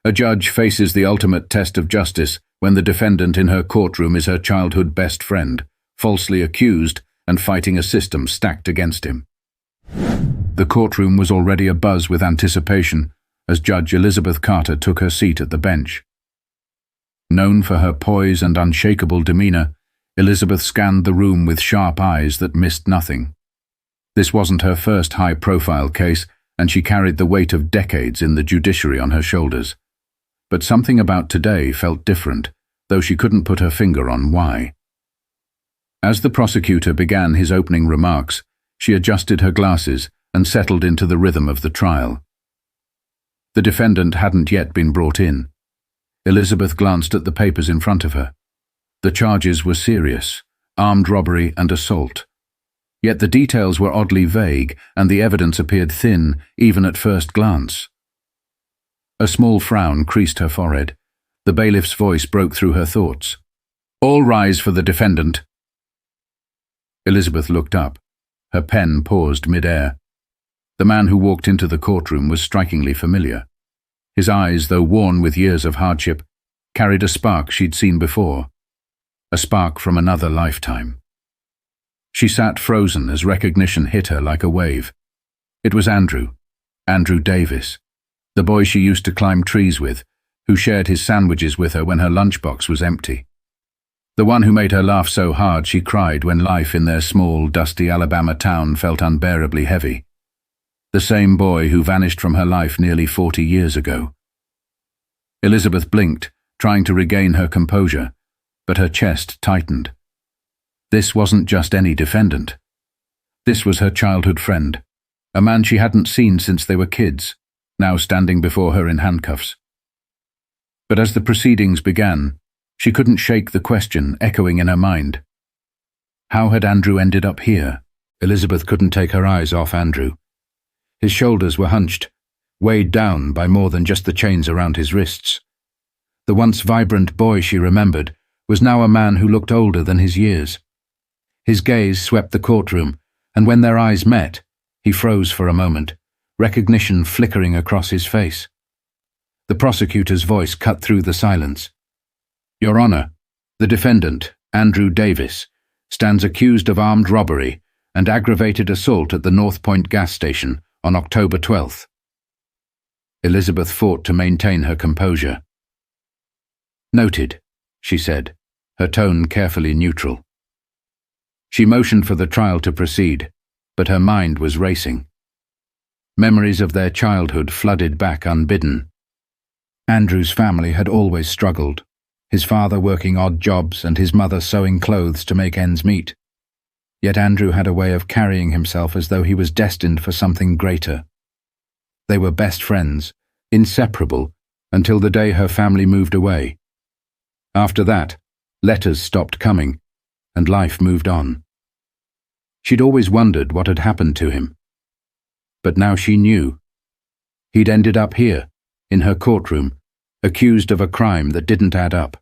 A judge faces the ultimate test of justice when the defendant in her courtroom is her childhood best friend, falsely accused and fighting a system stacked against him. The courtroom was already abuzz with anticipation as Judge Elizabeth Carter took her seat at the bench. Known for her poise and unshakable demeanor, Elizabeth scanned the room with sharp eyes that missed nothing. This wasn't her first high-profile case, and she carried the weight of decades in the judiciary on her shoulders. But something about today felt different, though she couldn't put her finger on why. As the prosecutor began his opening remarks, she adjusted her glasses and settled into the rhythm of the trial. The defendant hadn't yet been brought in. Elizabeth glanced at the papers in front of her. The charges were serious: armed robbery and assault. Yet the details were oddly vague, and the evidence appeared thin, even at first glance. A small frown creased her forehead. The bailiff's voice broke through her thoughts. "All rise for the defendant." Elizabeth looked up. Her pen paused mid-air. The man who walked into the courtroom was strikingly familiar. His eyes, though worn with years of hardship, carried a spark she'd seen before. A spark from another lifetime. She sat frozen as recognition hit her like a wave. It was Andrew Davis, the boy she used to climb trees with, who shared his sandwiches with her when her lunchbox was empty. The one who made her laugh so hard she cried when life in their small, dusty Alabama town felt unbearably heavy. The same boy who vanished from her life nearly 40 years ago. Elizabeth blinked, trying to regain her composure, but her chest tightened. This wasn't just any defendant. This was her childhood friend, a man she hadn't seen since they were kids, now standing before her in handcuffs. But as the proceedings began, she couldn't shake the question echoing in her mind. How had Andrew ended up here? Elizabeth couldn't take her eyes off Andrew. His shoulders were hunched, weighed down by more than just the chains around his wrists. The once vibrant boy she remembered was now a man who looked older than his years. His gaze swept the courtroom, and when their eyes met, he froze for a moment, recognition flickering across his face. The prosecutor's voice cut through the silence. "Your Honor, the defendant, Andrew Davis, stands accused of armed robbery and aggravated assault at the North Point gas station on October 12th. Elizabeth fought to maintain her composure. "Noted," she said, her tone carefully neutral. She motioned for the trial to proceed, but her mind was racing. Memories of their childhood flooded back unbidden. Andrew's family had always struggled, his father working odd jobs and his mother sewing clothes to make ends meet. Yet Andrew had a way of carrying himself as though he was destined for something greater. They were best friends, inseparable, until the day her family moved away. After that, letters stopped coming, and life moved on. She'd always wondered what had happened to him. But now she knew. He'd ended up here, in her courtroom, accused of a crime that didn't add up.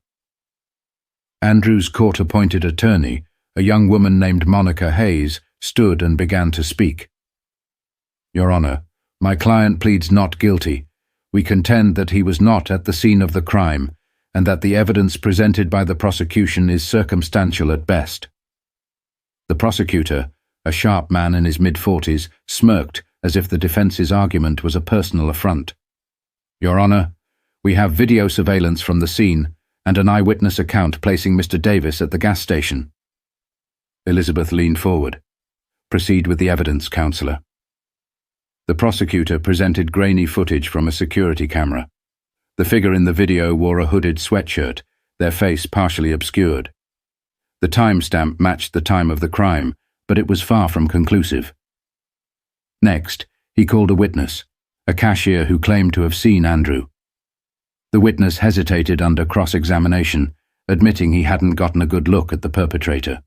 Andrew's court-appointed attorney, a young woman named Monica Hayes, stood and began to speak. "Your Honor, my client pleads not guilty. We contend that he was not at the scene of the crime, and that the evidence presented by the prosecution is circumstantial at best." The prosecutor, a sharp man in his mid-40s, smirked as if the defense's argument was a personal affront. "Your Honor, we have video surveillance from the scene and an eyewitness account placing Mr. Davis at the gas station." Elizabeth leaned forward. "Proceed with the evidence, Counselor." The prosecutor presented grainy footage from a security camera. The figure in the video wore a hooded sweatshirt, their face partially obscured. The timestamp matched the time of the crime, but it was far from conclusive. Next, he called a witness, a cashier who claimed to have seen Andrew. The witness hesitated under cross-examination, admitting he hadn't gotten a good look at the perpetrator.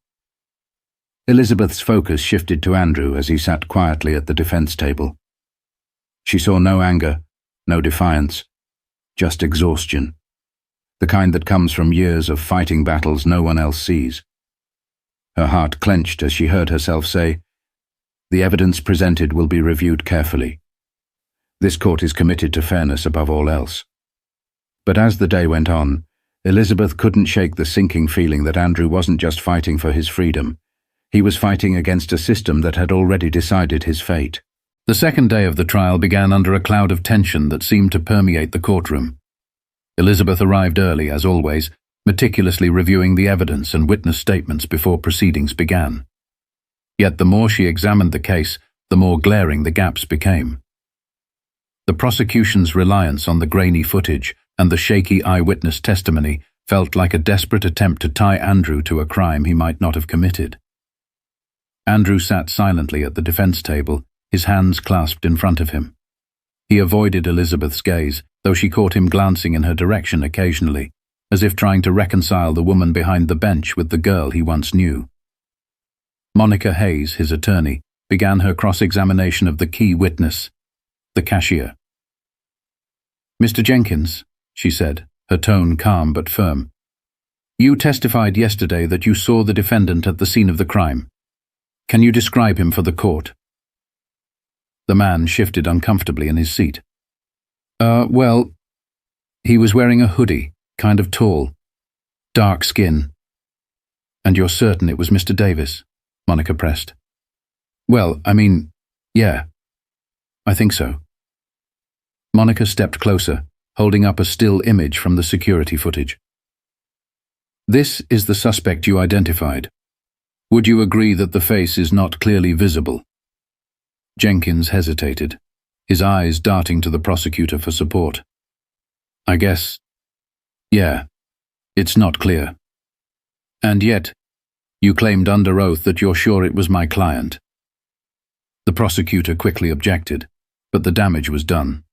Elizabeth's focus shifted to Andrew as he sat quietly at the defense table. She saw no anger, no defiance, just exhaustion, the kind that comes from years of fighting battles no one else sees. Her heart clenched as she heard herself say, "The evidence presented will be reviewed carefully. This court is committed to fairness above all else." But as the day went on, Elizabeth couldn't shake the sinking feeling that Andrew wasn't just fighting for his freedom. He was fighting against a system that had already decided his fate. The second day of the trial began under a cloud of tension that seemed to permeate the courtroom. Elizabeth arrived early, as always, meticulously reviewing the evidence and witness statements before proceedings began. Yet the more she examined the case, the more glaring the gaps became. The prosecution's reliance on the grainy footage and the shaky eyewitness testimony felt like a desperate attempt to tie Andrew to a crime he might not have committed. Andrew sat silently at the defense table, his hands clasped in front of him. He avoided Elizabeth's gaze, though she caught him glancing in her direction occasionally, as if trying to reconcile the woman behind the bench with the girl he once knew. Monica Hayes, his attorney, began her cross-examination of the key witness, the cashier. "Mr. Jenkins," she said, her tone calm but firm, "you testified yesterday that you saw the defendant at the scene of the crime. Can you describe him for the court?" The man shifted uncomfortably in his seat. Well, he was wearing a hoodie, kind of tall, dark skin." "And you're certain it was Mr. Davis?" Monica pressed. "Well, yeah, I think so." Monica stepped closer, holding up a still image from the security footage. "This is the suspect you identified. Would you agree that the face is not clearly visible?" Jenkins hesitated, his eyes darting to the prosecutor for support. "I guess, yeah, it's not clear. And yet, you claimed under oath that you're sure it was my client." The prosecutor quickly objected, but the damage was done.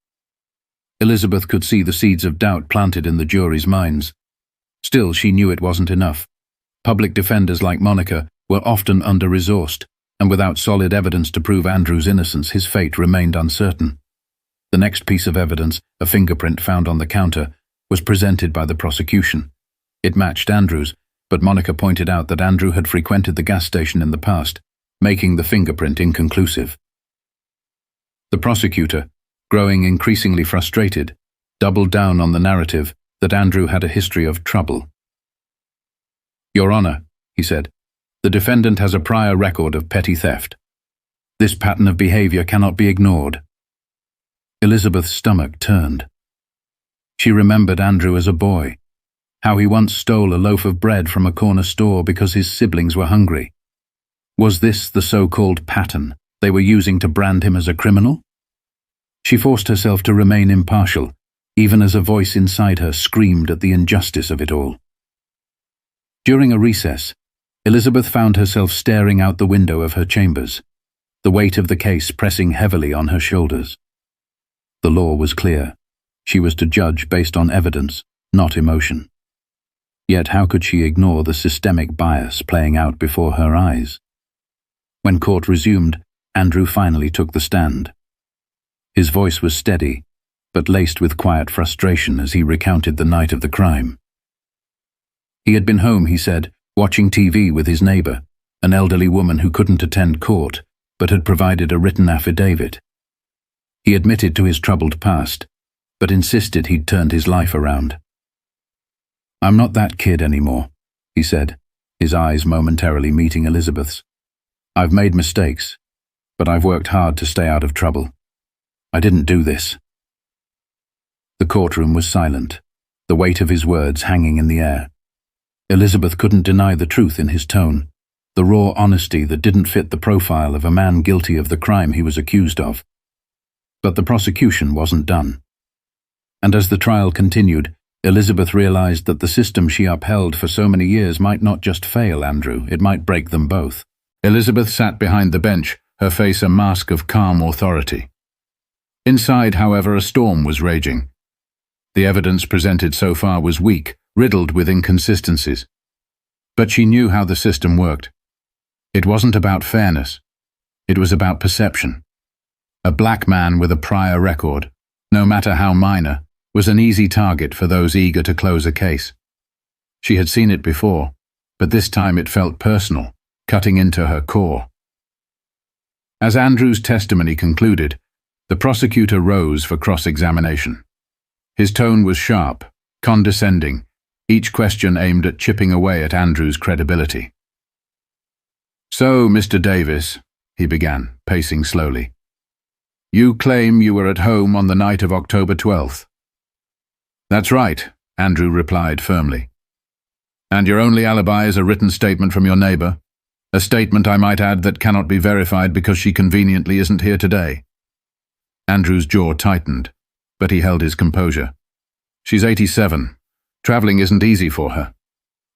Elizabeth could see the seeds of doubt planted in the jury's minds. Still, she knew it wasn't enough. Public defenders like Monica were often under-resourced, and without solid evidence to prove Andrew's innocence, his fate remained uncertain. The next piece of evidence, a fingerprint found on the counter, was presented by the prosecution. It matched Andrew's, but Monica pointed out that Andrew had frequented the gas station in the past, making the fingerprint inconclusive. The prosecutor, growing increasingly frustrated, doubled down on the narrative that Andrew had a history of trouble. "Your Honor," he said, "the defendant has a prior record of petty theft. This pattern of behavior cannot be ignored." Elizabeth's stomach turned. She remembered Andrew as a boy, how he once stole a loaf of bread from a corner store because his siblings were hungry. Was this the so-called pattern they were using to brand him as a criminal? She forced herself to remain impartial, even as a voice inside her screamed at the injustice of it all. During a recess, Elizabeth found herself staring out the window of her chambers, the weight of the case pressing heavily on her shoulders. The law was clear. She was to judge based on evidence, not emotion. Yet how could she ignore the systemic bias playing out before her eyes? When court resumed, Andrew finally took the stand. His voice was steady, but laced with quiet frustration as he recounted the night of the crime. He had been home, he said, watching TV with his neighbor, an elderly woman who couldn't attend court, but had provided a written affidavit. He admitted to his troubled past, but insisted he'd turned his life around. "I'm not that kid anymore," he said, his eyes momentarily meeting Elizabeth's. "I've made mistakes, but I've worked hard to stay out of trouble. I didn't do this." The courtroom was silent, the weight of his words hanging in the air. Elizabeth couldn't deny the truth in his tone, the raw honesty that didn't fit the profile of a man guilty of the crime he was accused of. But the prosecution wasn't done. And as the trial continued, Elizabeth realized that the system she upheld for so many years might not just fail Andrew, it might break them both. Elizabeth sat behind the bench, her face a mask of calm authority. Inside, however, a storm was raging. The evidence presented so far was weak, riddled with inconsistencies. But she knew how the system worked. It wasn't about fairness. It was about perception. A black man with a prior record, no matter how minor, was an easy target for those eager to close a case. She had seen it before, but this time it felt personal, cutting into her core. As Andrew's testimony concluded, the prosecutor rose for cross-examination. His tone was sharp, condescending, each question aimed at chipping away at Andrew's credibility. "So, Mr. Davis," he began, pacing slowly, "you claim you were at home on the night of October 12th. "That's right," Andrew replied firmly. "And your only alibi is a written statement from your neighbor, a statement, I might add, that cannot be verified because she conveniently isn't here today." Andrew's jaw tightened, but he held his composure. "She's 87. Traveling isn't easy for her."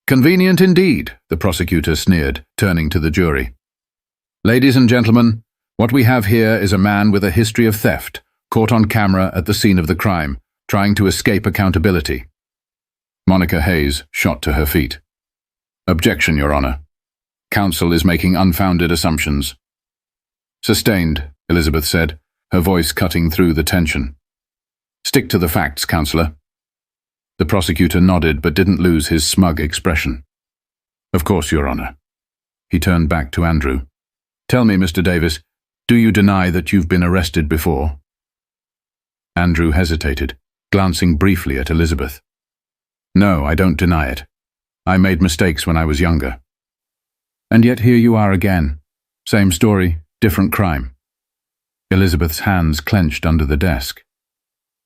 "Convenient indeed," the prosecutor sneered, turning to the jury. "Ladies and gentlemen, what we have here is a man with a history of theft, caught on camera at the scene of the crime, trying to escape accountability." Monica Hayes shot to her feet. "Objection, Your Honor. Counsel is making unfounded assumptions." "Sustained," Elizabeth said, her voice cutting through the tension. "Stick to the facts, Counselor." The prosecutor nodded but didn't lose his smug expression. "Of course, Your Honor." He turned back to Andrew. "Tell me, Mr. Davis, do you deny that you've been arrested before?" Andrew hesitated, glancing briefly at Elizabeth. "No, I don't deny it. I made mistakes when I was younger." "And yet here you are again. Same story, different crime." Elizabeth's hands clenched under the desk.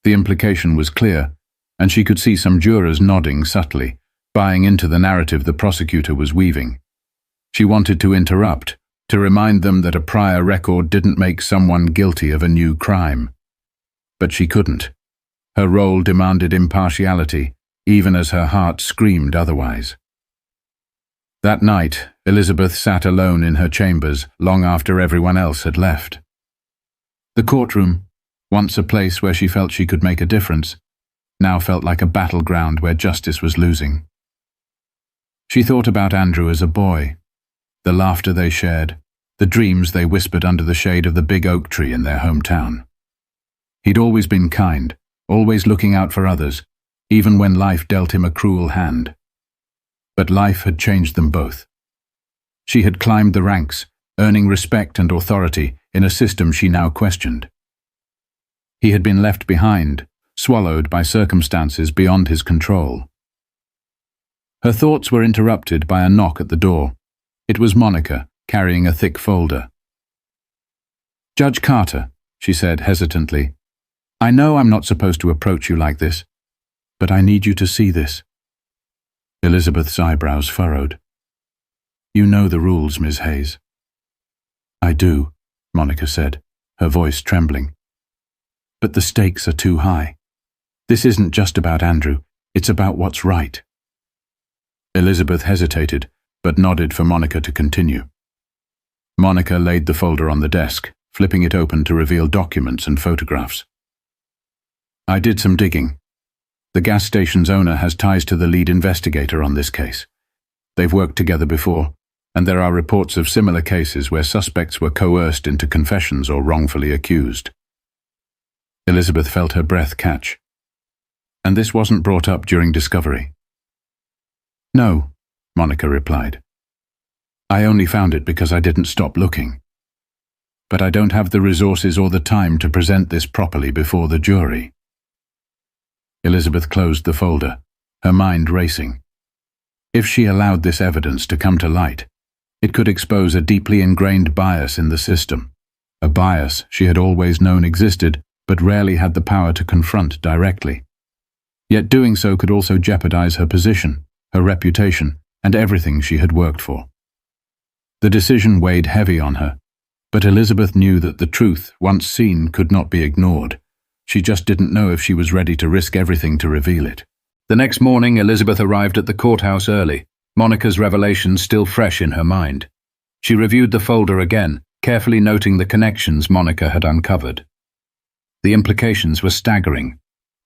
The implication was clear, and she could see some jurors nodding subtly, buying into the narrative the prosecutor was weaving. She wanted to interrupt, to remind them that a prior record didn't make someone guilty of a new crime. But she couldn't. Her role demanded impartiality, even as her heart screamed otherwise. That night, Elizabeth sat alone in her chambers long after everyone else had left. The courtroom, once a place where she felt she could make a difference, now felt like a battleground where justice was losing. She thought about Andrew as a boy, the laughter they shared, the dreams they whispered under the shade of the big oak tree in their hometown. He'd always been kind, always looking out for others, even when life dealt him a cruel hand. But life had changed them both. She had climbed the ranks, earning respect and authority in a system she now questioned. He had been left behind, swallowed by circumstances beyond his control. Her thoughts were interrupted by a knock at the door. It was Monica, carrying a thick folder. "Judge Carter," she said hesitantly, "I know I'm not supposed to approach you like this, but I need you to see this." Elizabeth's eyebrows furrowed. "You know the rules, Ms. Hayes." "I do," Monica said, her voice trembling. "But the stakes are too high. This isn't just about Andrew, it's about what's right." Elizabeth hesitated, but nodded for Monica to continue. Monica laid the folder on the desk, flipping it open to reveal documents and photographs. "I did some digging. The gas station's owner has ties to the lead investigator on this case. They've worked together before, and there are reports of similar cases where suspects were coerced into confessions or wrongfully accused." Elizabeth felt her breath catch. "And this wasn't brought up during discovery?" "No," Monica replied. "I only found it because I didn't stop looking. But I don't have the resources or the time to present this properly before the jury." Elizabeth closed the folder, her mind racing. If she allowed this evidence to come to light, it could expose a deeply ingrained bias in the system, a bias she had always known existed but rarely had the power to confront directly. Yet doing so could also jeopardize her position, her reputation, and everything she had worked for. The decision weighed heavy on her, but Elizabeth knew that the truth, once seen, could not be ignored. She just didn't know if she was ready to risk everything to reveal it. The next morning, Elizabeth arrived at the courthouse early, Monica's revelations still fresh in her mind. She reviewed the folder again, carefully noting the connections Monica had uncovered. The implications were staggering.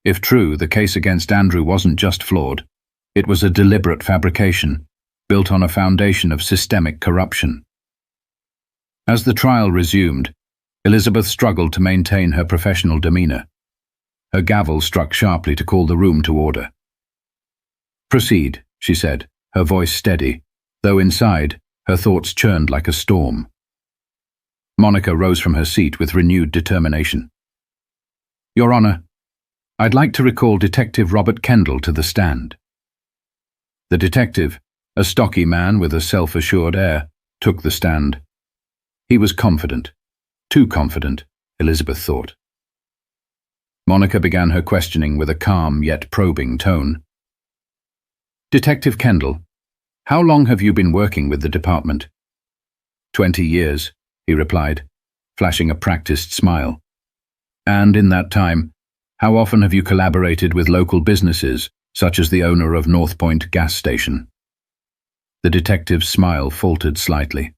If true, the case against Andrew wasn't just flawed. It was a deliberate fabrication, built on a foundation of systemic corruption. As the trial resumed, Elizabeth struggled to maintain her professional demeanor. Her gavel struck sharply to call the room to order. "Proceed," she said, her voice steady, though inside, her thoughts churned like a storm. Monica rose from her seat with renewed determination. "Your Honor, I'd like to recall Detective Robert Kendall to the stand." The detective, a stocky man with a self-assured air, took the stand. He was confident. Too confident, Elizabeth thought. Monica began her questioning with a calm yet probing tone. "Detective Kendall, how long have you been working with the department?" 20 years, he replied, flashing a practiced smile. "And in that time, how often have you collaborated with local businesses, such as the owner of North Point gas station?" The detective's smile faltered slightly.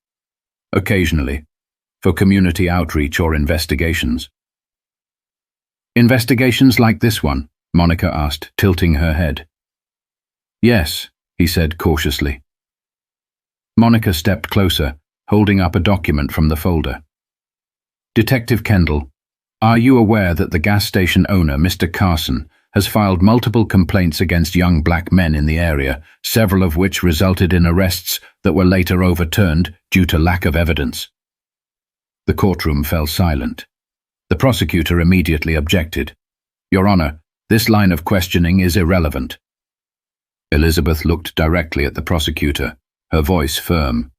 "Occasionally, for community outreach or investigations." "Investigations like this one?" Monica asked, tilting her head. "Yes," he said cautiously. Monica stepped closer, holding up a document from the folder. "Detective Kendall, are you aware that the gas station owner, Mr. Carson, has filed multiple complaints against young black men in the area, several of which resulted in arrests that were later overturned due to lack of evidence?" The courtroom fell silent. The prosecutor immediately objected. "Your Honor, this line of questioning is irrelevant." Elizabeth looked directly at the prosecutor, her voice firm.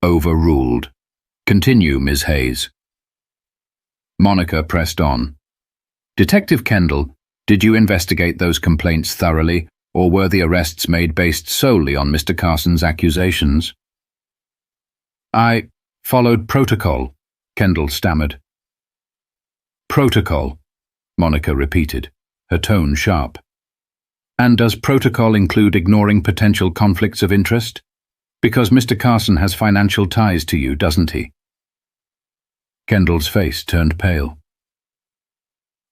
"Overruled. Continue, Ms. Hayes." Monica pressed on. "Detective Kendall, did you investigate those complaints thoroughly, or were the arrests made based solely on Mr. Carson's accusations?" "I followed protocol," Kendall stammered. "Protocol," Monica repeated, her tone sharp. "And does protocol include ignoring potential conflicts of interest? Because Mr. Carson has financial ties to you, doesn't he?" Kendall's face turned pale.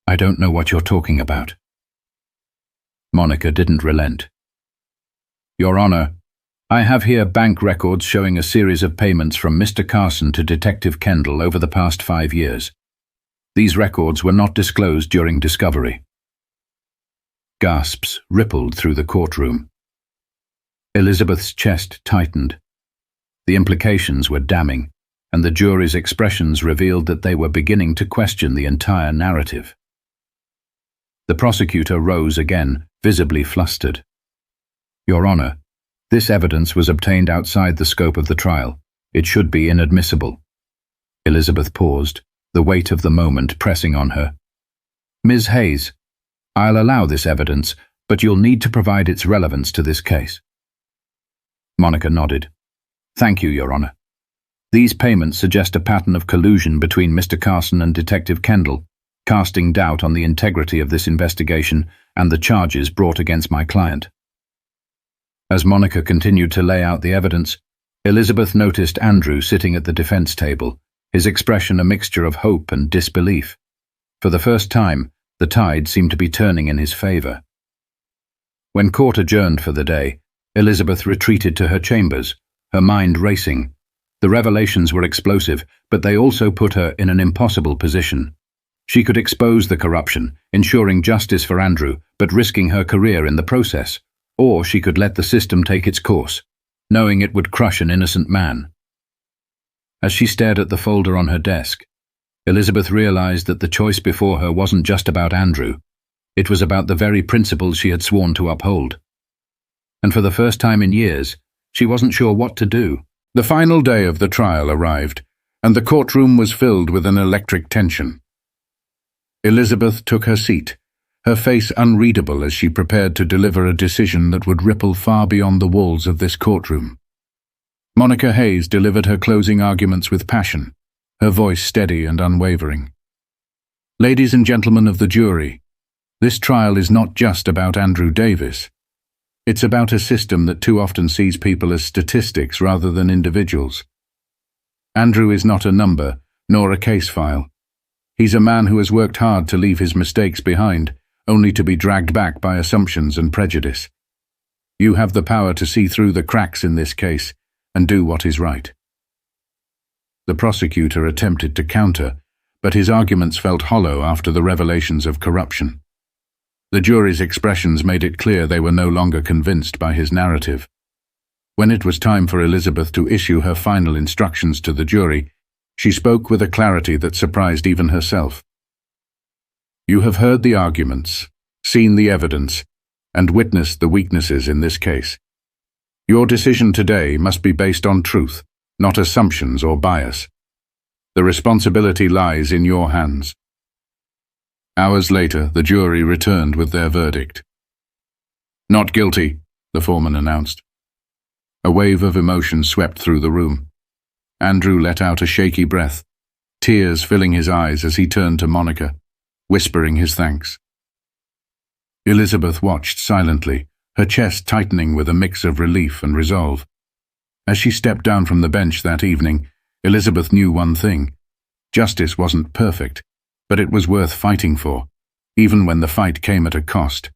"I don't know what you're talking about." Monica didn't relent. "Your Honor, I have here bank records showing a series of payments from Mr. Carson to Detective Kendall over the past 5 years. These records were not disclosed during discovery." Gasps rippled through the courtroom. Elizabeth's chest tightened. The implications were damning, and the jury's expressions revealed that they were beginning to question the entire narrative. The prosecutor rose again, visibly flustered. "Your Honor, this evidence was obtained outside the scope of the trial. It should be inadmissible." Elizabeth paused, the weight of the moment pressing on her. "Ms. Hayes, I'll allow this evidence, but you'll need to provide its relevance to this case." Monica nodded. "Thank you, Your Honor. These payments suggest a pattern of collusion between Mr. Carson and Detective Kendall, casting doubt on the integrity of this investigation and the charges brought against my client." As Monica continued to lay out the evidence, Elizabeth noticed Andrew sitting at the defense table, his expression a mixture of hope and disbelief. For the first time, the tide seemed to be turning in his favor. When court adjourned for the day, Elizabeth retreated to her chambers, her mind racing. The revelations were explosive, but they also put her in an impossible position. She could expose the corruption, ensuring justice for Andrew, but risking her career in the process. Or she could let the system take its course, knowing it would crush an innocent man. As she stared at the folder on her desk, Elizabeth realized that the choice before her wasn't just about Andrew. It was about the very principles she had sworn to uphold. And for the first time in years, she wasn't sure what to do. The final day of the trial arrived, and the courtroom was filled with an electric tension. Elizabeth took her seat, her face unreadable as she prepared to deliver a decision that would ripple far beyond the walls of this courtroom. Monica Hayes delivered her closing arguments with passion, her voice steady and unwavering. "Ladies and gentlemen of the jury, this trial is not just about Andrew Davis. It's about a system that too often sees people as statistics rather than individuals. Andrew is not a number, nor a case file. He's a man who has worked hard to leave his mistakes behind, only to be dragged back by assumptions and prejudice. You have the power to see through the cracks in this case and do what is right." The prosecutor attempted to counter, but his arguments felt hollow after the revelations of corruption. The jury's expressions made it clear they were no longer convinced by his narrative. When it was time for Elizabeth to issue her final instructions to the jury, she spoke with a clarity that surprised even herself. You have heard the arguments, seen the evidence, and witnessed the weaknesses in this case. Your decision today must be based on truth, not assumptions or bias. The responsibility lies in your hands. Hours later, the jury returned with their verdict. Not guilty, the foreman announced. A wave of emotion swept through the room. Andrew let out a shaky breath, tears filling his eyes as he turned to Monica, whispering his thanks. Elizabeth watched silently, her chest tightening with a mix of relief and resolve. As she stepped down from the bench that evening, Elizabeth knew one thing. Justice wasn't perfect, but it was worth fighting for, even when the fight came at a cost.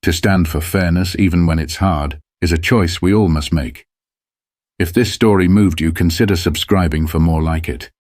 To stand for fairness, even when it's hard, is a choice we all must make. If this story moved you, consider subscribing for more like it.